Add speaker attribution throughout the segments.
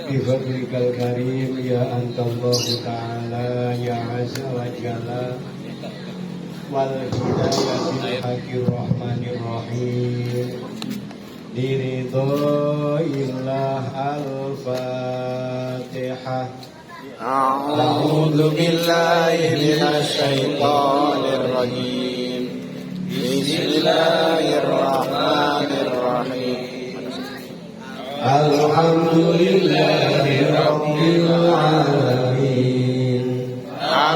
Speaker 1: بفضلك الكريم يا أنت الله تعالى يا عز وجل والهداية الحق الرحمن الرحيم لرضا الله الفاتحة.
Speaker 2: أعوذ بالله من الشيطان الرجيم بسم الله الرحمن الرحيم
Speaker 1: الحمد لله رب العالمين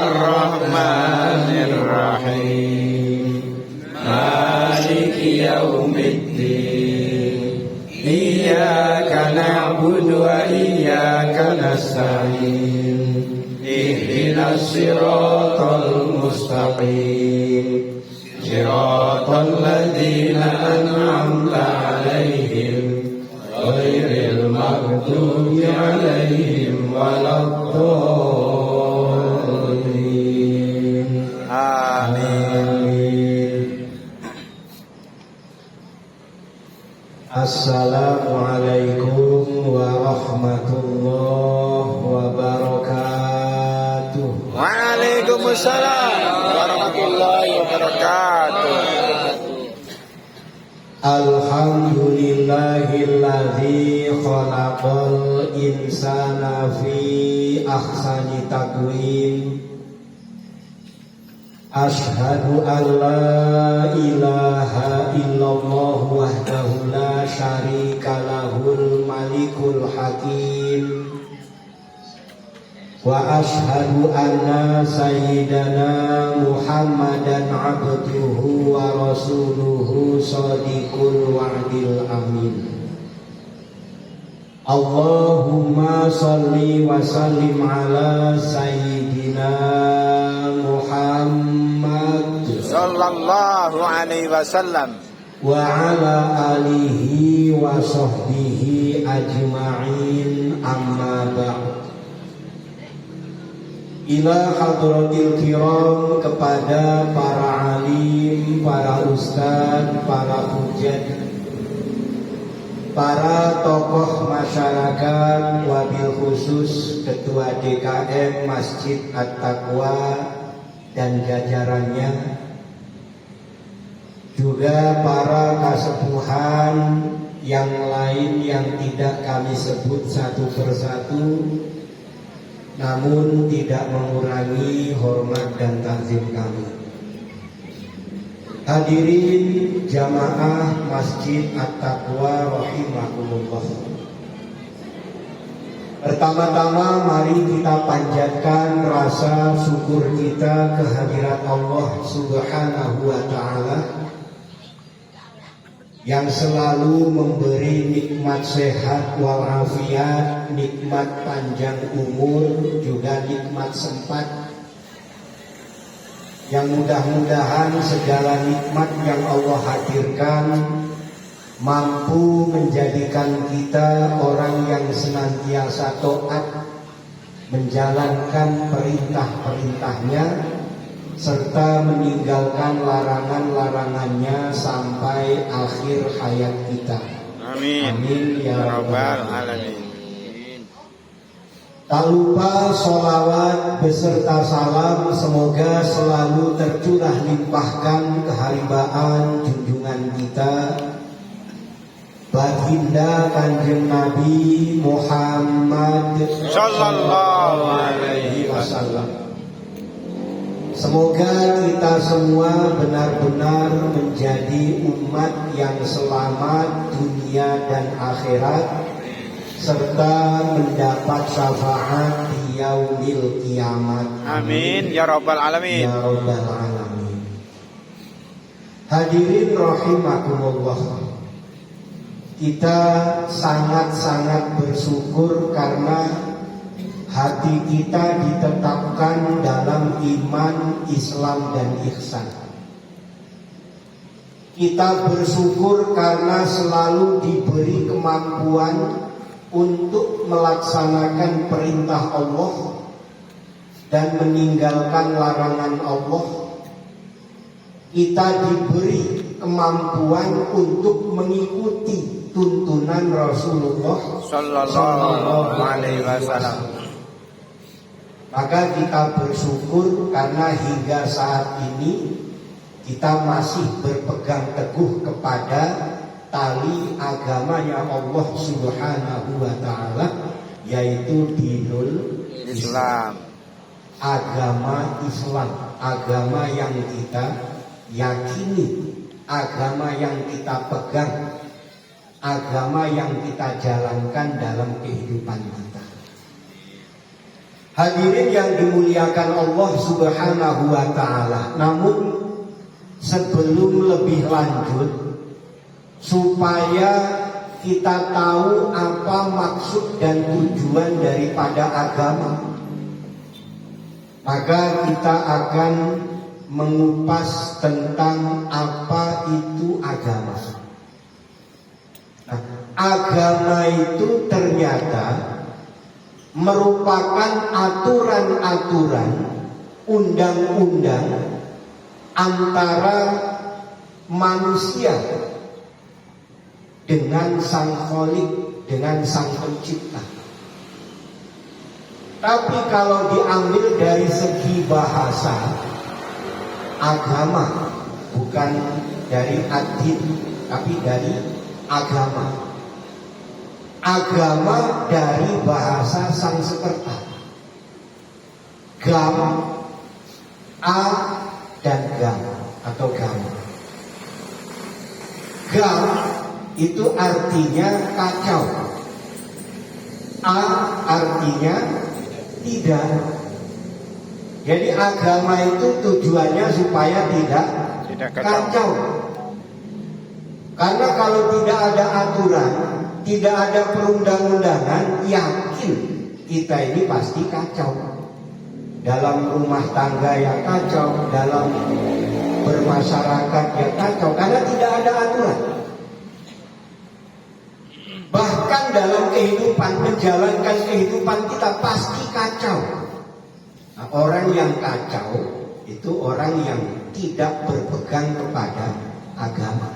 Speaker 2: الرحمن الرحيم
Speaker 1: مالك يوم الدين
Speaker 2: إياك نعبد
Speaker 1: وإياك نستعين اهدنا الصراط المستقيم صراط الذين أنعمت عليهم غير المغضوب عليهم ولا الضالين آمين. Assalamualaikum warahmatullahi wabarakatuh.
Speaker 2: Waalaikumsalam warahmatullahi wabarakatuh.
Speaker 1: Alhamdulillahilladzi khalaqal insana fi ahsani taqwim. Ashhadu an la ilaha illallah wahdahu la syarika lahul malikul hakim. Wa ashhadu anna sayyidana Muhammadan abduhu wa rasuluhu shadiqul wa'dil amin. Allahumma salli wa sallim ala sayyidina Muhammad
Speaker 2: sallallahu alaihi wasallam
Speaker 1: wa ala alihi wa sahbihi ajma'in, amma ba'd. Ila hadratil kiram, kepada para alim, para ustadz, para hujat, para tokoh masyarakat, wabil khusus Ketua DKM Masjid At-Taqwa dan jajarannya, juga para kasepuhan yang lain yang tidak kami sebut satu persatu, namun tidak mengurangi hormat dan takzim kami. Hadirin jamaah Masjid At-Taqwa rahimakumullah. Pertama-tama mari kita panjatkan rasa syukur kita kehadirat Allah Subhanahu wa ta'ala yang selalu memberi nikmat sehat walafiat, nikmat panjang umur, juga nikmat sempat, yang mudah-mudahan segala nikmat yang Allah hadirkan mampu menjadikan kita orang yang senantiasa taat menjalankan perintah-perintahnya serta meninggalkan larangan-larangannya sampai akhir hayat kita.
Speaker 2: Amin.
Speaker 1: Amin ya rabbal
Speaker 2: alamin.
Speaker 1: Tak lupa sholawat beserta salam semoga selalu tercurah limpahkan keharibaan junjungan kita Baginda Kanjeng Nabi Muhammad sallallahu alaihi wasallam. Semoga kita semua benar-benar menjadi umat yang selamat dunia dan akhirat, serta mendapat syafaat di yaumil kiamat.
Speaker 2: Amin ya rabbal alamin.
Speaker 1: Ya rabbal alamin. Hadirin rahimakumullah, kita sangat-sangat bersyukur karena hati kita ditetapkan dalam iman, Islam, dan ihsan. Kita bersyukur karena selalu diberi kemampuan untuk melaksanakan perintah Allah dan meninggalkan larangan Allah. Kita diberi kemampuan untuk mengikuti tuntunan Rasulullah
Speaker 2: Sallallahu alaihi wasallam.
Speaker 1: Maka kita bersyukur karena hingga saat ini kita masih berpegang teguh kepada tali agamanya Allah Subhanahu wa taala, yaitu dinul Islam. Agama Islam, agama yang kita yakini, agama yang kita pegang, agama yang kita jalankan dalam kehidupan kita. Hadirin yang dimuliakan Allah Subhanahu wa taala, namun sebelum lebih lanjut, supaya kita tahu apa maksud dan tujuan daripada agama, maka kita akan mengupas tentang apa itu agama. Nah, agama itu ternyata merupakan aturan-aturan, undang-undang antara manusia dengan sang Khalik, dengan sang pencipta. Tapi kalau diambil dari segi bahasa, agama bukan dari ad-din, tapi dari agama. Agama dari bahasa Sanskerta. Gam, a dan gam atau gam. Gam itu artinya kacau. A artinya tidak. Jadi agama itu tujuannya supaya tidak kacau. Karena kalau tidak ada aturan, tidak ada perundang-undangan, yakin kita ini pasti kacau. Dalam rumah tangga ya kacau, dalam bermasyarakat ya kacau, karena tidak ada aturan. Bahkan dalam kehidupan, menjalankan kehidupan kita pasti kacau. Nah, orang yang kacau itu orang yang tidak berpegang kepada agama.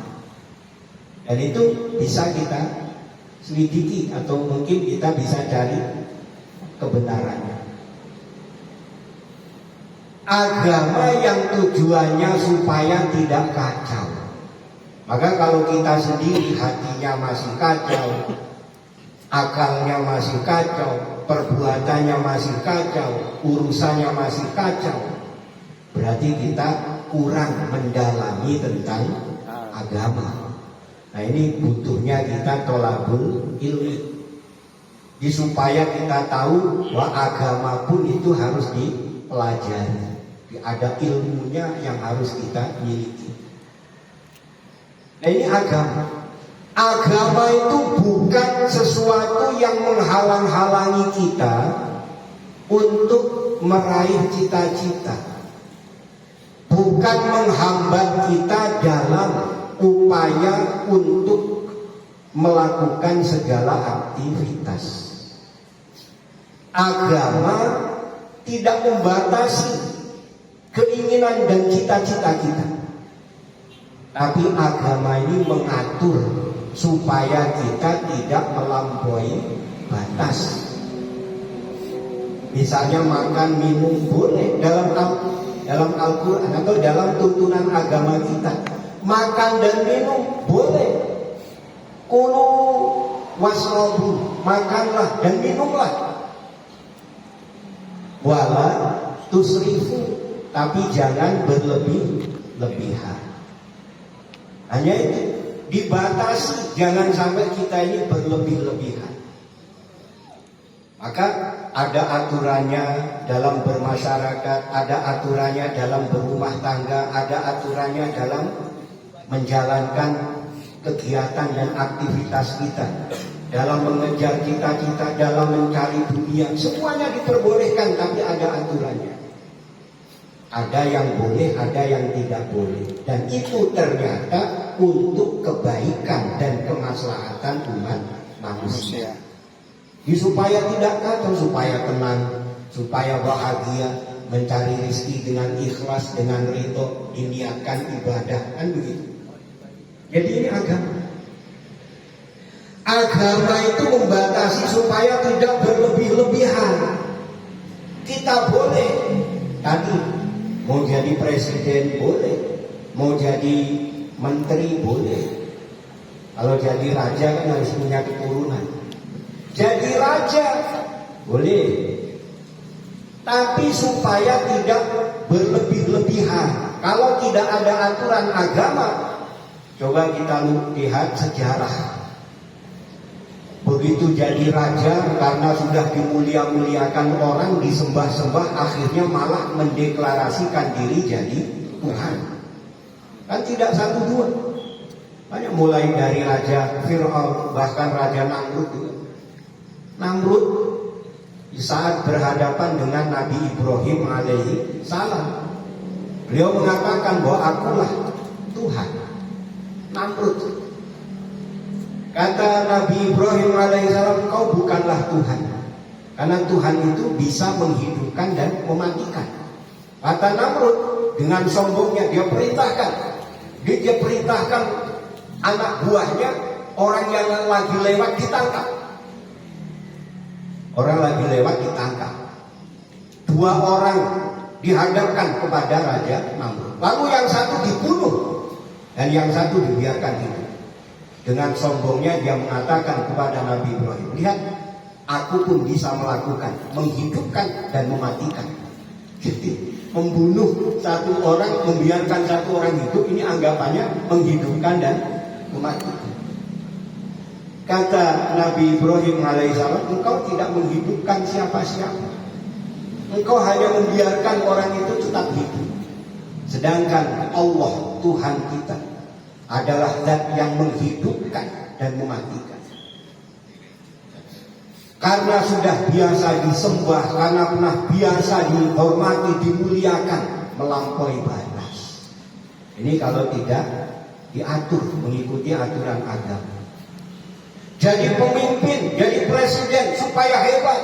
Speaker 1: Dan itu bisa kita selidiki atau mungkin kita bisa cari kebenarannya. Agama yang tujuannya supaya tidak kacau. Maka kalau kita sendiri hatinya masih kacau, akalnya masih kacau, perbuatannya masih kacau, urusannya masih kacau, berarti kita kurang mendalami tentang agama. Nah, ini butuhnya kita tolabul ilmi, supaya kita tahu bahwa agama pun itu harus dipelajari. Ada ilmunya yang harus kita miliki. Nah, ini agama. Agama itu bukan sesuatu yang menghalang-halangi kita untuk meraih cita-cita. Bukan menghambat kita dalam upaya untuk melakukan segala aktivitas. Agama tidak membatasi keinginan dan cita-cita kita, tapi agama ini mengatur supaya kita tidak melampaui batas. Misalnya makan minum boleh dalam Al-Quran atau dalam tuntunan agama kita. Makan dan minum boleh. Kulu wasrobu, makanlah dan minumlah. Wala tusrifu, tapi jangan berlebih-lebihan. Hanya itu, dibatasi, jangan sampai kita ini berlebih-lebihan. Maka ada aturannya dalam bermasyarakat, ada aturannya dalam berumah tangga, ada aturannya dalam menjalankan kegiatan dan aktivitas kita, dalam mengejar cita-cita, dalam mencari dunia, semuanya diperbolehkan, tapi ada aturannya. Ada yang boleh, ada yang tidak boleh, dan itu ternyata untuk kebaikan dan kemaslahatan umat manusia. Supaya tidak kacau, supaya tenang, supaya bahagia, mencari rezeki dengan ikhlas, dengan ridho, diniatkan ibadah, kan begitu. Jadi ini agama. Agama itu membatasi supaya tidak berlebih-lebihan. Kita boleh tadi mau jadi presiden boleh, mau jadi menteri boleh. Kalau jadi raja kan harus punya keturunan. Jadi raja boleh, tapi supaya tidak berlebih-lebihan. Kalau tidak ada aturan agama, coba kita lihat sejarah. Begitu jadi raja, karena sudah dimulia-muliakan orang, disembah-sembah, akhirnya malah mendeklarasikan diri jadi Tuhan. Kan tidak satu dua, banyak, mulai dari Raja Fir'aun, bahkan Raja Namrud juga. Namrud di saat berhadapan dengan Nabi Ibrahim alaihi salam, beliau mengatakan bahwa akulah Tuhan. Namrud, kata Nabi Ibrahim alaihissalam, kau bukanlah Tuhan, karena Tuhan itu bisa menghidupkan dan mematikan. Kata Namrud dengan sombongnya, dia perintahkan anak buahnya, orang yang lagi lewat ditangkap. Orang lagi lewat ditangkap. 2 orang dihadapkan kepada Raja Namrud. Lalu yang satu dibunuh dan yang satu dibiarkan hidup. Dengan sombongnya dia mengatakan kepada Nabi Ibrahim, lihat, aku pun bisa melakukan, menghidupkan dan mematikan. Jadi membunuh satu orang, membiarkan satu orang hidup, ini anggapannya menghidupkan dan mematikan. Kata Nabi Ibrahim alaihissalam, engkau tidak menghidupkan siapa-siapa, engkau hanya membiarkan orang itu tetap hidup. Sedangkan Allah Tuhan kita adalah zat yang menghidupkan dan mematikan. Karena sudah biasa disembah, karena pernah biasa dihormati, dimuliakan, melampaui batas. Ini kalau tidak diatur, mengikuti aturan agama. Jadi pemimpin, jadi presiden supaya hebat,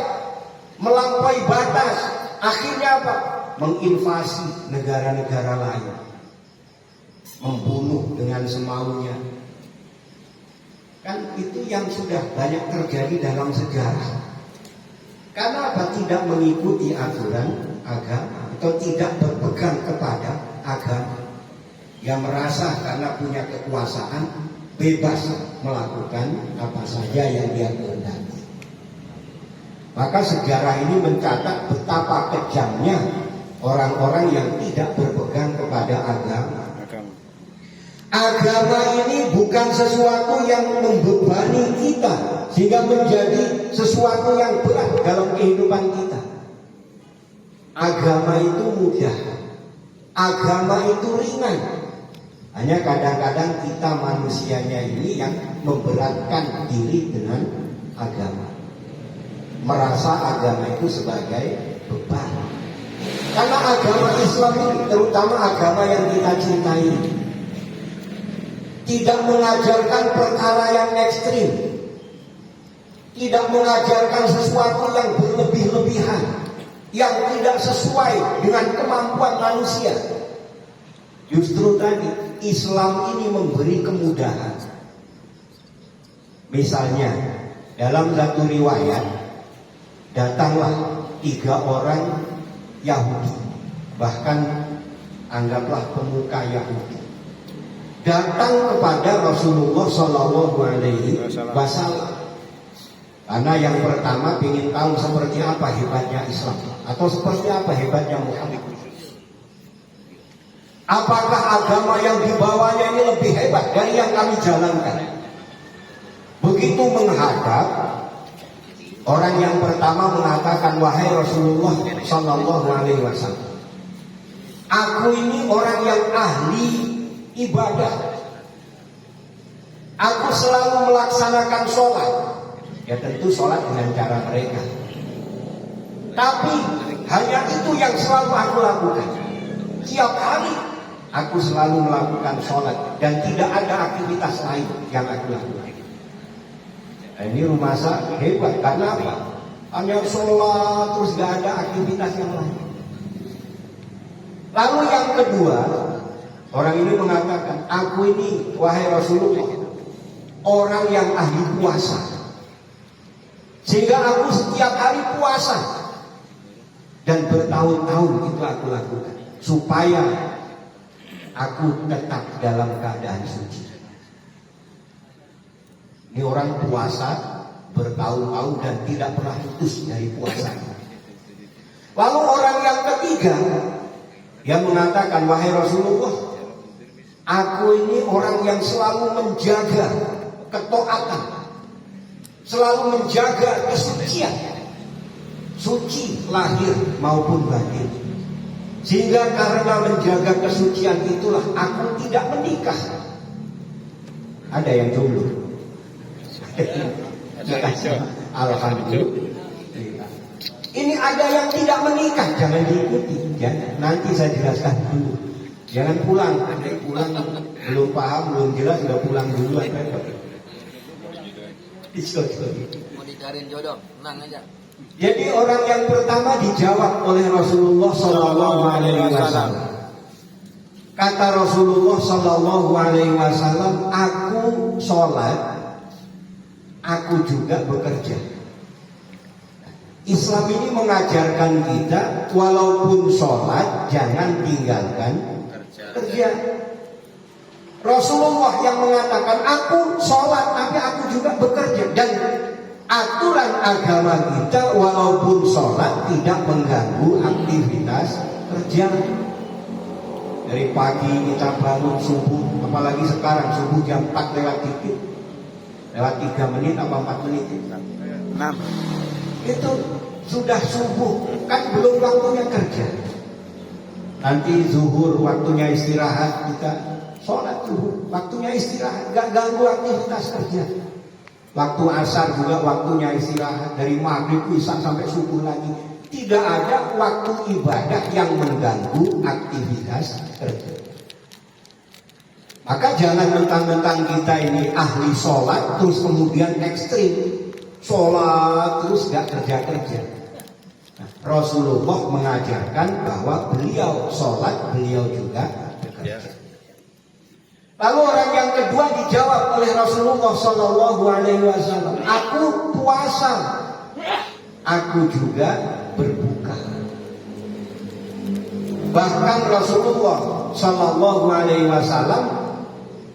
Speaker 1: melampaui batas, akhirnya apa? Menginvasi negara-negara lain, membunuh dengan semaunya. Kan itu yang sudah banyak terjadi dalam sejarah. Karena apa? Tidak mengikuti aturan agama atau tidak berpegang kepada agama. Yang merasa karena punya kekuasaan bebas melakukan apa saja yang dia kehendaki. Maka sejarah ini mencatat betapa kejamnya orang-orang yang tidak berpegang kepada agama. Agama ini bukan sesuatu yang membebani kita sehingga menjadi sesuatu yang berat dalam kehidupan kita. Agama itu mudah, agama itu ringan. Hanya kadang-kadang kita manusianya ini yang memberatkan diri dengan agama, merasa agama itu sebagai beban. Karena agama Islam ini, terutama agama yang kita cintai, tidak mengajarkan perkara yang ekstrim, tidak mengajarkan sesuatu yang berlebih-lebihan, yang tidak sesuai dengan kemampuan manusia. Justru tadi Islam ini memberi kemudahan. Misalnya dalam satu riwayat, datanglah 3 orang Yahudi, bahkan anggaplah pemuka Yahudi, datang kepada Rasulullah Shallallahu Alaihi Wasallam. Karena yang pertama ingin tahu seperti apa hebatnya Islam, atau seperti apa hebatnya Muhammad. Apakah agama yang dibawanya ini lebih hebat dari yang kami jalankan? Begitu menghadap, orang yang pertama mengatakan, wahai Rasulullah Shallallahu Alaihi Wasallam, aku ini orang yang ahli ibadah. Aku selalu melaksanakan sholat. Ya tentu sholat dengan cara mereka. Tapi hanya itu yang selalu aku lakukan. Tiap hari aku selalu melakukan sholat dan tidak ada aktivitas lain yang aku lakukan. Nah, ini rumah saya hebat karena apa? Hanya sholat terus gak ada aktivitas yang lain. Lalu yang kedua, orang ini mengatakan, aku ini wahai Rasulullah, orang yang ahli puasa. Sehingga aku setiap hari puasa. Dan bertahun-tahun itu aku lakukan. Supaya aku tetap dalam keadaan suci. Ini orang puasa bertahun-tahun dan tidak pernah putus dari puasa. Lalu orang yang ketiga yang mengatakan, wahai Rasulullah, aku ini orang yang selalu menjaga ketaatan, selalu menjaga kesucian, suci lahir maupun batin. Sehingga karena menjaga kesucian itulah aku tidak menikah. Ada yang jomblo? Alhamdulillah. Ini ada yang tidak menikah, jangan diikuti. Jangan. Nanti saya jelaskan dulu. Jangan pulang. Nanti pulang belum paham, belum jelas, sudah pulang dulu.
Speaker 3: Mau dicariin jodoh, tenang aja.
Speaker 1: Jadi orang yang pertama dijawab oleh Rasulullah Sallallahu Alaihi Wasallam. Kata Rasulullah Sallallahu Alaihi Wasallam, aku sholat, aku juga bekerja. Islam ini mengajarkan kita, walaupun sholat jangan tinggalkan kerja. Rasulullah yang mengatakan, aku sholat tapi aku juga bekerja. Dan aturan agama kita, walaupun sholat tidak mengganggu aktivitas kerja. Dari pagi kita bangun subuh, apalagi sekarang subuh jam 4 lewat dikit, lewat 3 menit atau 4 menit 6. Itu sudah subuh, kan belum waktunya kerja. Nanti zuhur waktunya istirahat, kita sholat zuhur waktunya istirahat, gak ganggu aktivitas kerja. Waktu asar juga waktunya istirahat, dari maghrib isya sampai subuh lagi. Tidak ada waktu ibadah yang mengganggu aktivitas kerja. Maka jangan mentang-mentang kita ini ahli sholat terus kemudian ekstrim, sholat terus gak kerja-kerja. Nah, Rasulullah mengajarkan bahwa beliau sholat, beliau juga bekerja. Lalu orang yang kedua dijawab oleh Rasulullah Sallallahu Alaihi Wasallam, aku puasa, aku juga berbuka. Bahkan Rasulullah Sallallahu Alaihi Wasallam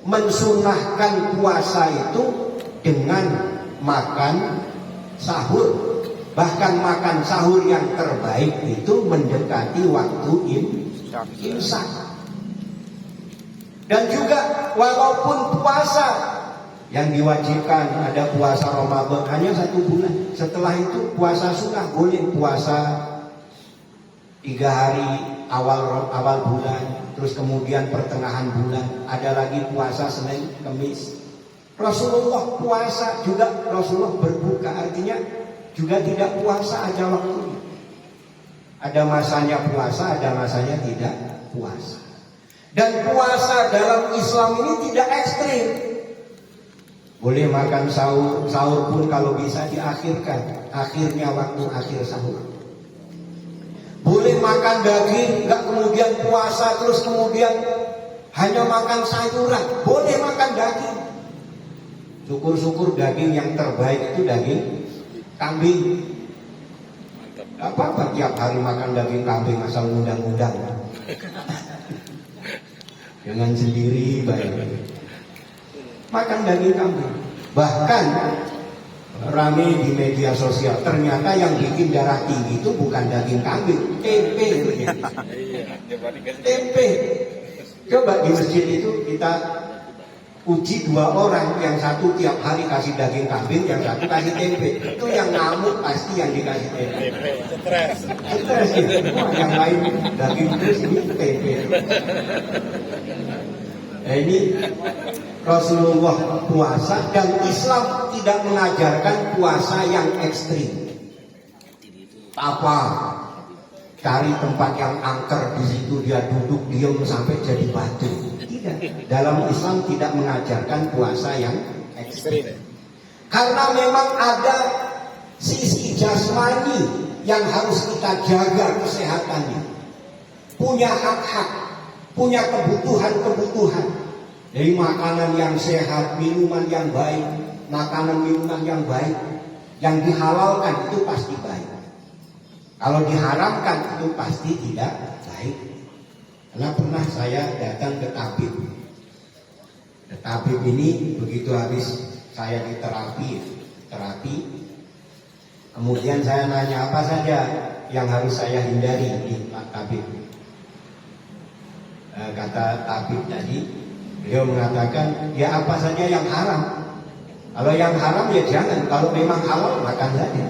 Speaker 1: mensunahkan puasa itu dengan makan sahur. Bahkan makan sahur yang terbaik itu mendekati waktu imsak. Dan juga walaupun puasa yang diwajibkan, ada puasa Ramadan hanya 1 bulan. Setelah itu puasa sunnah, boleh puasa 3 hari awal bulan, terus kemudian pertengahan bulan, ada lagi puasa Senin, Kamis. Rasulullah puasa juga, Rasulullah berbuka, artinya juga tidak puasa aja waktunya. Ada masanya puasa, ada masanya tidak puasa. Dan puasa dalam Islam ini tidak ekstrim. Boleh makan sahur, sahur pun kalau bisa diakhirkan, akhirnya waktu akhir sahur. Boleh makan daging, nggak kemudian puasa terus kemudian hanya makan sayuran. Boleh makan daging. Syukur-syukur daging yang terbaik itu daging kambing. Gak apa-apa tiap hari makan daging kambing asal ngundang-ngundang. Jangan sendiri baik. Makan daging kambing. Bahkan rame di media sosial, ternyata yang bikin darah tinggi itu bukan daging kambing, tempe. Tempe. Coba di masjid itu kita uji 2 orang, yang satu tiap hari kasih daging kambing, yang satu kasih tempe. Itu yang ngamuk pasti yang dikasih tempe. Stres ya. Yang lain daging terus, ini tempe. Nah, ini Rasulullah puasa, dan Islam tidak mengajarkan puasa yang ekstrim. Apa? Cari tempat yang angker, di situ dia duduk diam sampai jadi batu. Tidak. Dalam Islam tidak mengajarkan puasa yang ekstrim. Karena memang ada sisi jasmani yang harus kita jaga kesehatannya. Punya hak-hak, punya kebutuhan-kebutuhan. Jadi makanan yang sehat, minuman yang baik, makanan minuman yang baik, yang dihalalkan itu pasti baik. Kalau diharamkan itu pasti tidak baik. Karena pernah saya datang ke tabib. Tabib ini begitu habis saya di terapi, kemudian saya nanya apa saja yang harus saya hindari di Pak Tabib. Kata tabib tadi, beliau mengatakan ya apa saja yang haram. Kalau yang haram ya jangan, kalau memang halal makan saja.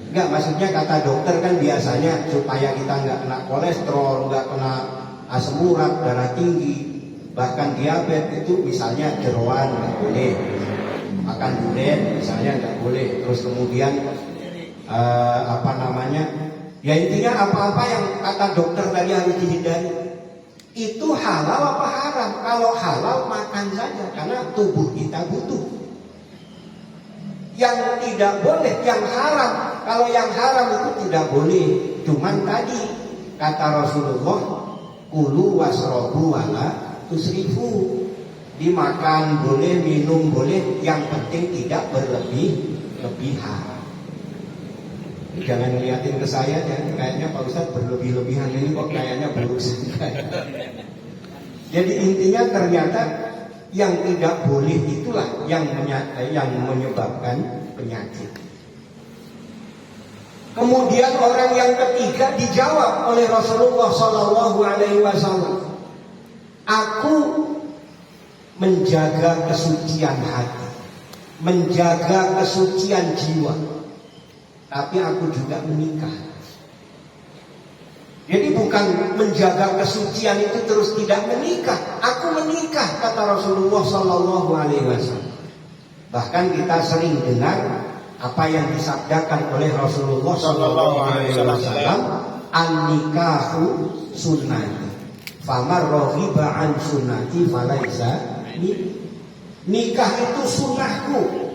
Speaker 1: Enggak, maksudnya kata dokter kan biasanya supaya kita nggak kena kolesterol, nggak kena asam urat, darah tinggi, bahkan diabetes itu misalnya jeroan nggak boleh, makan durian misalnya nggak boleh. Terus kemudian ya intinya apa-apa yang kata dokter tadi harus dihindari. Itu halal apa haram? Kalau halal makan saja karena tubuh kita butuh. Yang tidak boleh, yang haram. Kalau yang haram itu tidak boleh. Cuman tadi kata Rasulullah, kulu wasrobu wala tusrifu. Dimakan boleh, minum boleh, yang penting tidak berlebihan. Jangan ngeliatin ke saya, kayaknya Pak Ustadz berlebih-lebihan ini kok kayaknya buruk sekali. Jadi intinya ternyata yang tidak boleh itulah yang menyebabkan penyakit. Kemudian orang yang ketiga dijawab oleh Rasulullah SAW. Aku menjaga kesucian hati, menjaga kesucian jiwa, tapi aku juga menikah. Jadi bukan menjaga kesucian itu terus tidak menikah. Aku menikah, kata Rasulullah SAW. Bahkan kita sering dengar apa yang disabdakan oleh Rasulullah SAW, an-nikahu sunnati, famar raghiba an sunnati falaisa minni. Nikah itu sunnahku.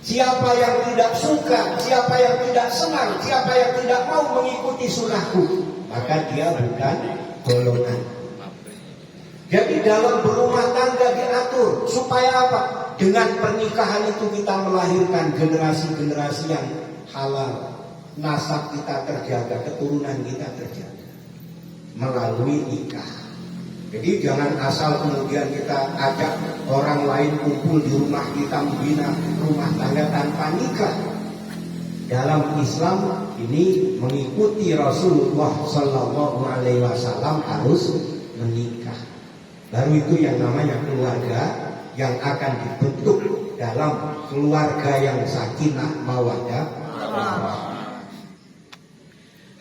Speaker 1: Siapa yang tidak suka, siapa yang tidak senang, siapa yang tidak mau mengikuti sunnahku, maka dia bukan golongan. Jadi dalam berumah tangga diatur supaya apa? Dengan pernikahan itu kita melahirkan generasi-generasi yang halal, nasab kita terjaga, keturunan kita terjaga melalui nikah. Jadi jangan asal kemudian kita ajak orang lain kumpul di rumah kita membina rumah tangga tanpa nikah. Dalam Islam ini mengikuti Rasulullah SAW harus menikah. Baru itu yang namanya keluarga yang akan dibentuk dalam keluarga yang sakinah mawaddah.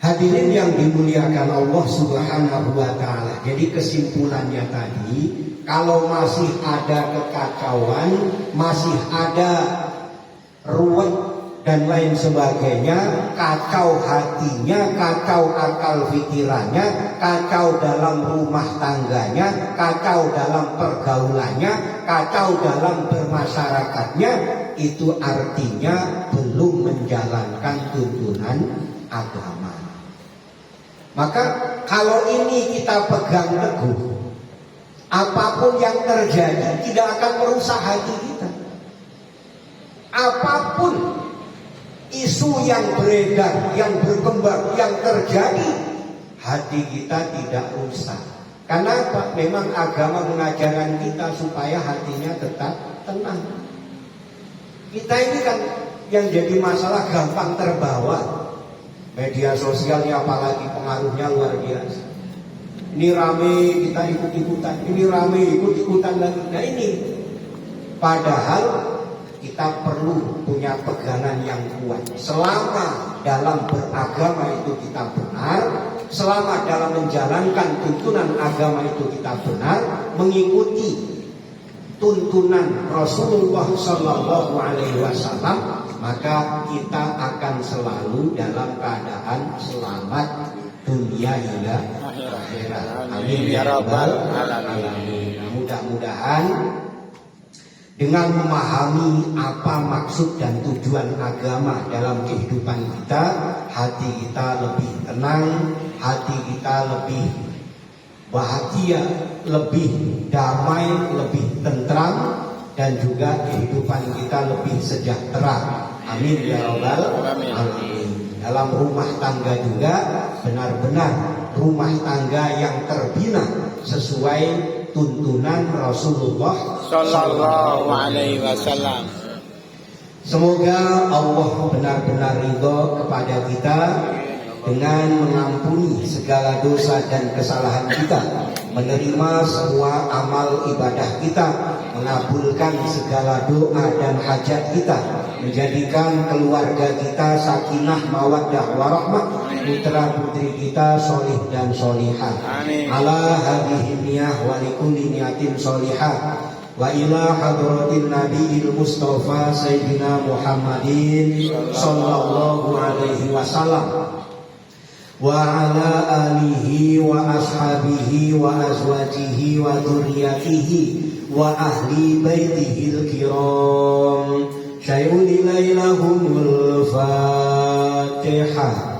Speaker 1: Hadirin yang dimuliakan Allah Subhanahu wa taala. Jadi kesimpulannya tadi, kalau masih ada kekacauan, masih ada ruwet dan lain sebagainya, kacau hatinya, kacau akal pikirannya, kacau dalam rumah tangganya, kacau dalam pergaulannya, kacau dalam bermasyarakatnya, itu artinya belum menjalankan tuntunan agama. Maka kalau ini kita pegang teguh, apapun yang terjadi tidak akan merusak hati kita. Apapun isu yang beredar, yang berkembang, yang terjadi, hati kita tidak rusak. Karena apa? Memang agama mengajarkan kita supaya hatinya tetap tenang. Kita ini kan yang jadi masalah gampang terbawa. Media sosialnya apalagi pengaruhnya luar biasa. Ini rame kita ikut-ikutan, ini rame ikut-ikutan lagi. Nah ini padahal kita perlu punya pegangan yang kuat. Selama dalam beragama itu kita benar, selama dalam menjalankan tuntunan agama itu kita benar, mengikuti tuntunan Rasulullah SAW, maka kita akan selalu dalam keadaan selamat dunia hingga akhirat. Amin ya rabbal alamin. Mudah-mudahan dengan memahami apa maksud dan tujuan agama dalam kehidupan kita, hati kita lebih tenang, hati kita lebih bahagia, lebih damai, lebih tentram, dan juga kehidupan kita lebih sejahtera. Amin ya rabbal alamin. Dalam rumah tangga juga benar-benar rumah tangga yang terbina sesuai tuntunan Rasulullah
Speaker 2: Sallallahu alaihi wasallam.
Speaker 1: Semoga Allah benar-benar ridho kepada kita dengan mengampuni segala dosa dan kesalahan kita, menerima semua amal ibadah kita, mengabulkan segala doa dan hajat kita, menjadikan keluarga kita sakinah mawaddah warahmah, putra putri kita solih dan solihah. Ala hadhihi niyah wa likulli niyatin solihah. Wa ila hadratin nabiyil mustafa sayyidina Muhammadin sallallahu alaihi wasallam wa ala alihi wa ashabihi wa azwajihi wa dzurriyyatihi wa ahli baitihil kiram. Syai'un ilailahumul Fatihah.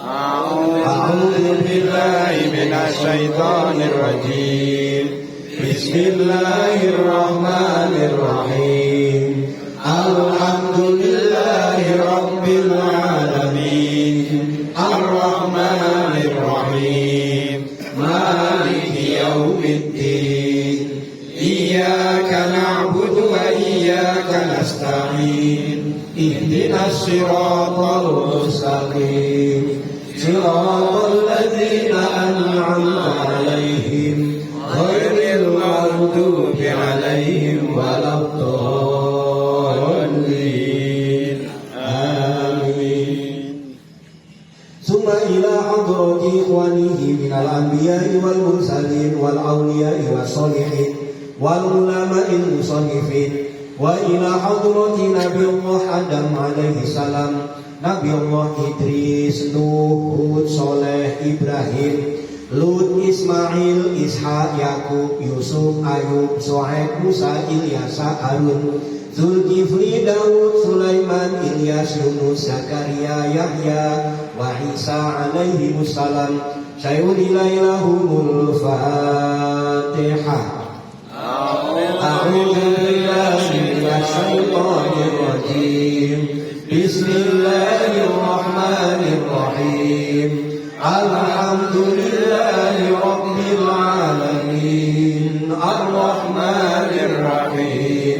Speaker 2: A'udzu billahi minasy syaithanir rajim. Bismillahirrahmanirrahim. Alhamdulillahi rabbil alamin. Ar-Rahmanir-Rahim. Maliki yaumiddin. Iyyaka na'budu wa iyyaka nasta'in. Ihdinas siratal mustaqim. Siratal ladzina an'amta 'alaihim ghairil maghdubi 'alaihim waladdallin. Amin. Summa ila hadrati ikhwanihi minal anbiya'i wal mursalin wal awliya'i was solihin wal ulama'il musannifin wa ila hadrati Nabiullah Adam alaihi salam, Nabiullah Idris, Nuh, Hud, Soleh, Ibrahim, Lut, Ismail, Ishak, Yakub, Yusuf, Ayub, Shu'aib, Musa, Ilyasa, Harun, Zulkifli, Daud, Sulaiman, Ilyas, Yunus, Zakaria, Yahya, wa Isa alaihi wassalam. Syai'un ilailahumul Fatihah. A'udzu billahi minasy syaithanir rajim. Bismillahirrahmanirrahim. Alhamdulillahi rabbil alamin. Ar-Rahmanir-Rahim.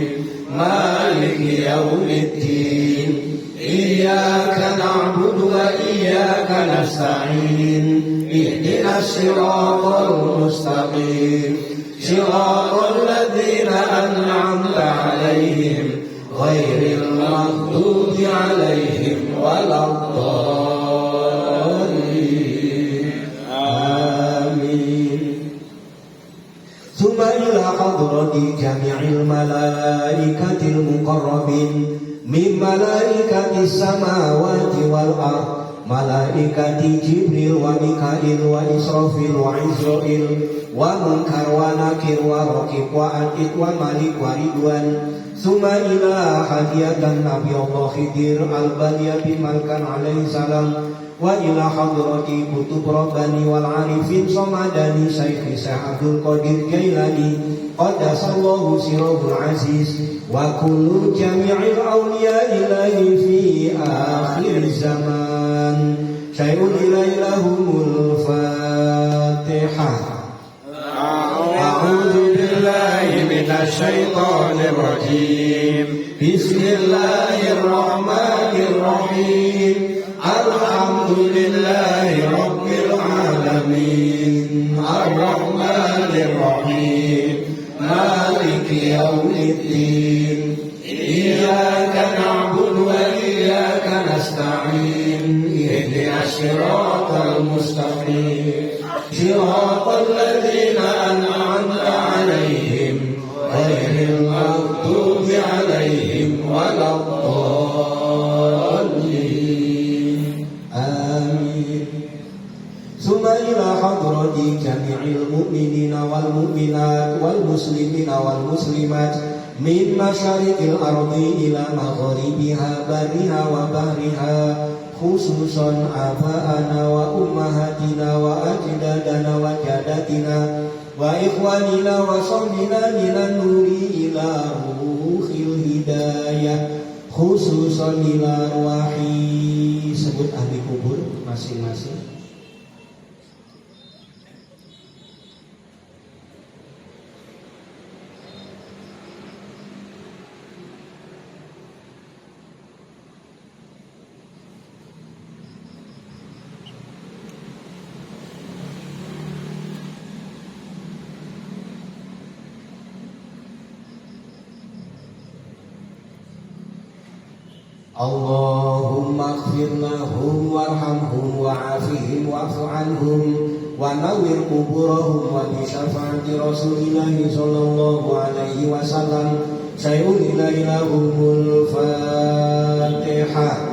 Speaker 2: Maliki yaumiddin. Iyyaka na'budu wa iyyaka nasta'in. Ihdinas siratal mustaqim. Siratal ladzina an'amta 'alaihim ghairil maghdubi 'alaihim waladdallin. Amin. Summa ila hadrati jami'il malaikatil muqarrabin min malaikatis samawati wal ardh, malaikati Jibril wa Mikail wa Israfil wa Israil wa Munkar wa Nakir wa Raqib wa Atid wa Malik wa Ridwan. Summa ila hadiyatan Nabi Allah Khidir al-Baliyah bin Malkan alaihi salam wa ila hadrati kutub Rabbani wal Arifin Somadani Syekh Abdul Qadir Jailani qaddasallahu sirrul aziz wa kullu jami'il awliya ilahi fi akhir zaman. Syai'un ilailahumul Fatihah. A'udzu billahi minasy syaithanir rajim. Bismillahirrahmanirrahim. Alhamdulillahi rabbil alamin. Ar-Rahmanir-Rahim. Maliki yaumiddin. Iyyaka na'budu wa iyyaka nasta'in. Ihdinas siratal mustaqim. Siratal ladzina an'amta 'alaihim ghairil maghdubi 'alaihim waladdallin. Amin. Summa ila hadrati jami'il mu'minina wal mu'minat wal muslimina wal muslimat min masyariqil ardi ila magharibiha barriha wa bahriha khususan aba'ana wa ummahatina wa ajdadana wa jadatina wa ikhwanina wa sahbina minan nuri ila ruhil hidayah khususan ila ruhi. Sebut ahli kubur masing-masing. Allahumma ighfir lahum warhamhum wa'afihim wa'fu anhum wa nawwir quburahum wa bi syafaati Rasulillah sallallahu alaihi wasallam. Sayyidina ilahumul Fatihah.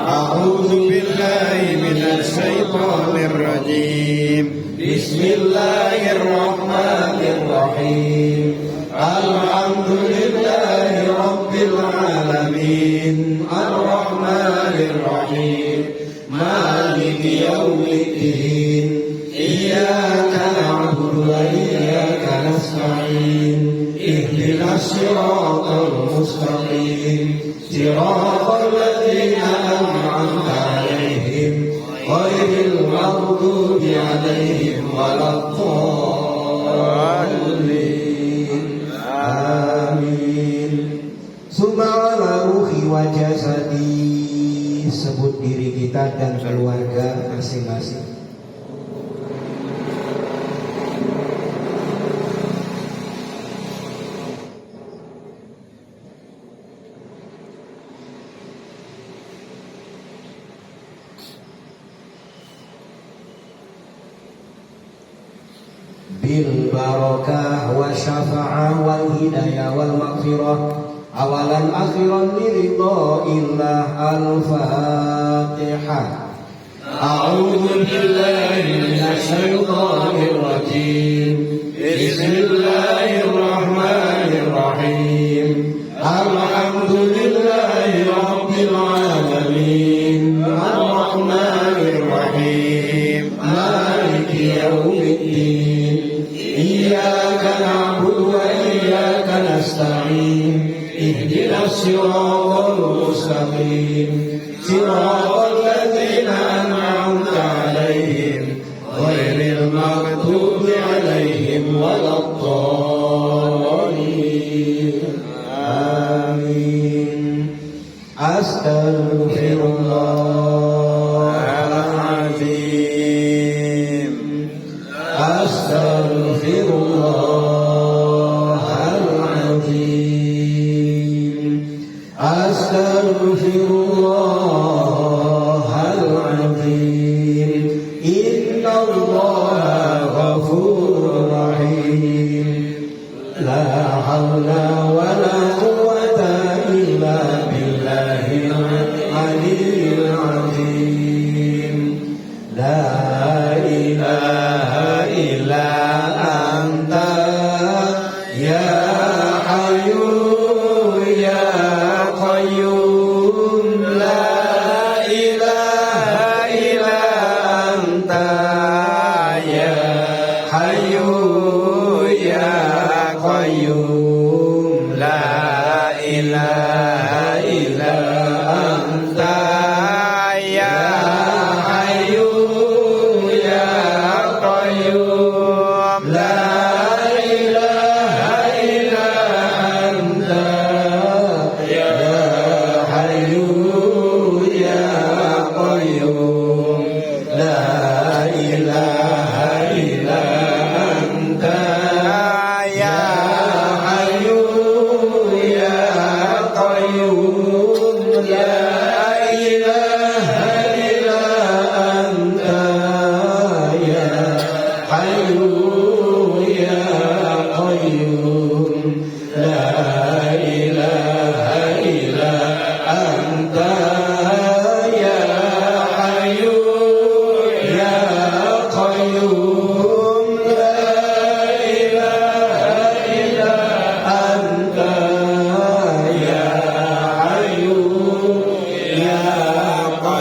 Speaker 4: A'udzu billahi minasy syaithanir rajim. Bismillahirrahmanirrahim. Alhamdulillahi rabbil alamin. Ar-Rahmanir Rahim. Maliki yaumiddin. Iyyaka na'budu wa iyyaka nasta'in. Ihdinas siratal mustaqim. Siratal ladzina an'amta 'alaihim ghairil maghdubi 'alaihim waladdallin. Amin. Subhana ruhi wa jasadi. Sebut diri kita dan keluarga masing-masing. Bil barakah wa syafa'ah wal hidayah wal maghfirah awalan akhiran liridhaillah. Al-Fatihah. A'udzu billahi minasy syaithanir rajim. Bismillahirrahmanirrahim. Alhamdulillahi rabbil alamin. Ar-Rahmanir Rahim. Maliki yaumiddin. Iyyaka na'budu wa iyyaka nasta'in. Ihdinas siratal mustaqim. Siratal ladzina an'amta 'alaihim ghairil maghdubi 'alaihim waladdallin. Amin. Astaghfirullahaladzim. Astaghfirullahaladzim. Astaghfirullahaladzim. Innallaha ghafurur rahim. La haula wa la quwwata illa billahil aliyyil azim. La ilaha illa anta ya hayyu ya qayyum. La ilaha illa anta ya hayyu ya qayyum. La ilaha illa anta ya hayyu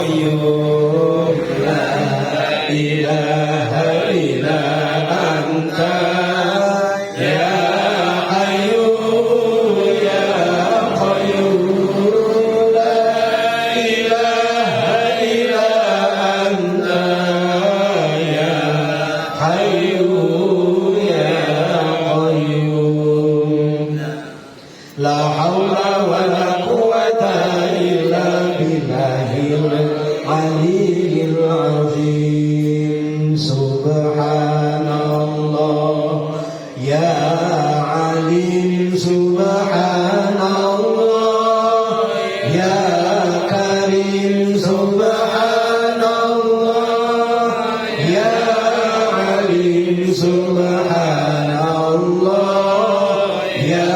Speaker 4: qayyum la ilaha illa anta ya hayyu ya qayyum la ilaha illa anta ya hayyu ya qayyum la haula wala quwwata illa billahil aliyyil azim subhanallah ya alim subhanallah ya karim subhanallah ya alim subhanallah ya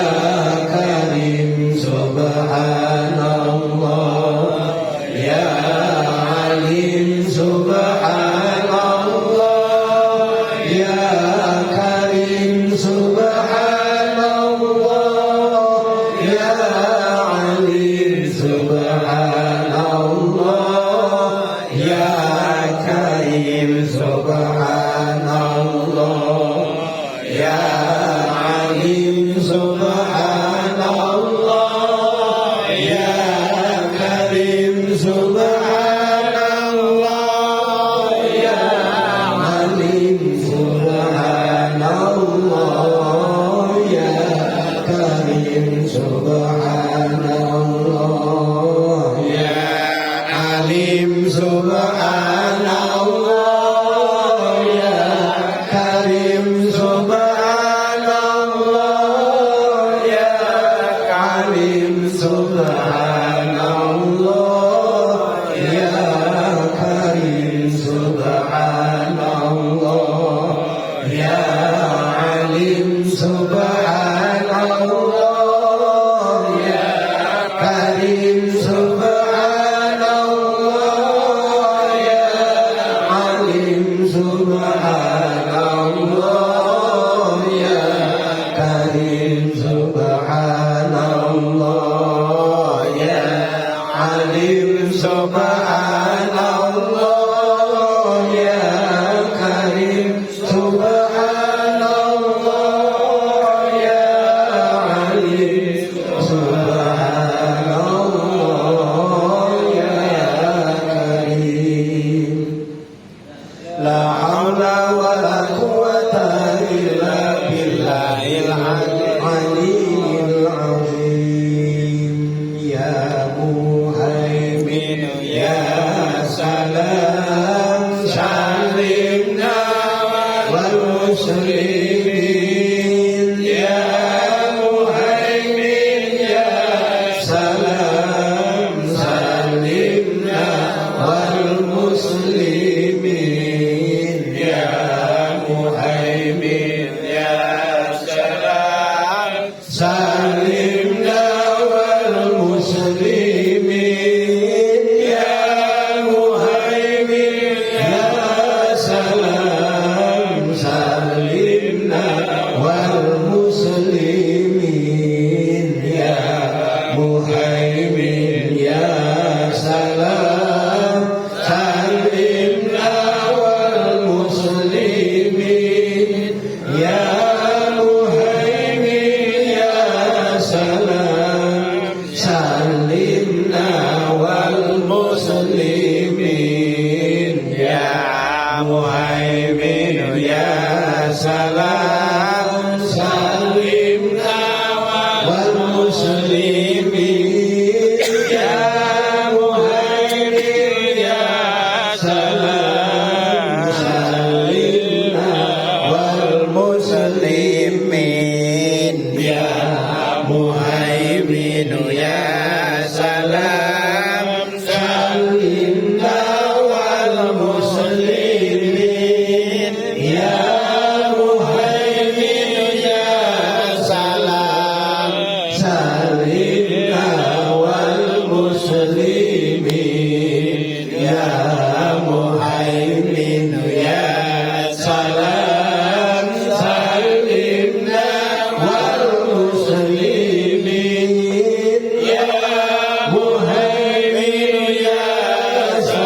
Speaker 4: karim subhanallah ya alim subhanallah ya karim subhanallah ya alim subhanallah ya karim subhanallah ya alim subhanallah ya karim subhanallah ya alim subhanallah ya karim subhanallah ya alim subhanallah ya karim subhanallah ya karim subhanallah ya karim subhanallah ya alim subhanallah ya karim subhanallah ya alim subhanallah ya karim subhanallah ya alim subhanallah ya karim subhanallah ya alim subhanallah ya karim la haula wala quwwata illa billahil aliyyil azim ya muhaimin ya salam salimna wal muslimin ya muhaimin ya salam salimna wal muslimin ya muhaimin ya salam salimna wal muslimin ya muhaimin ya salam salimna wal muslimin ya muhaimin ya salam salimna wal muslimin ya muhaimin ya salam salimna wal muslimin ya muhaimin ya salam salimna wal muslimin ya muhaimin ya salam salimna wal muslimin ya muhaimin ya salam salimna wal muslimin ya muhaimin ya salam salimna wal muslimin ya muhaimin ya salam salimna wal muslimin ya muhaimin ya salam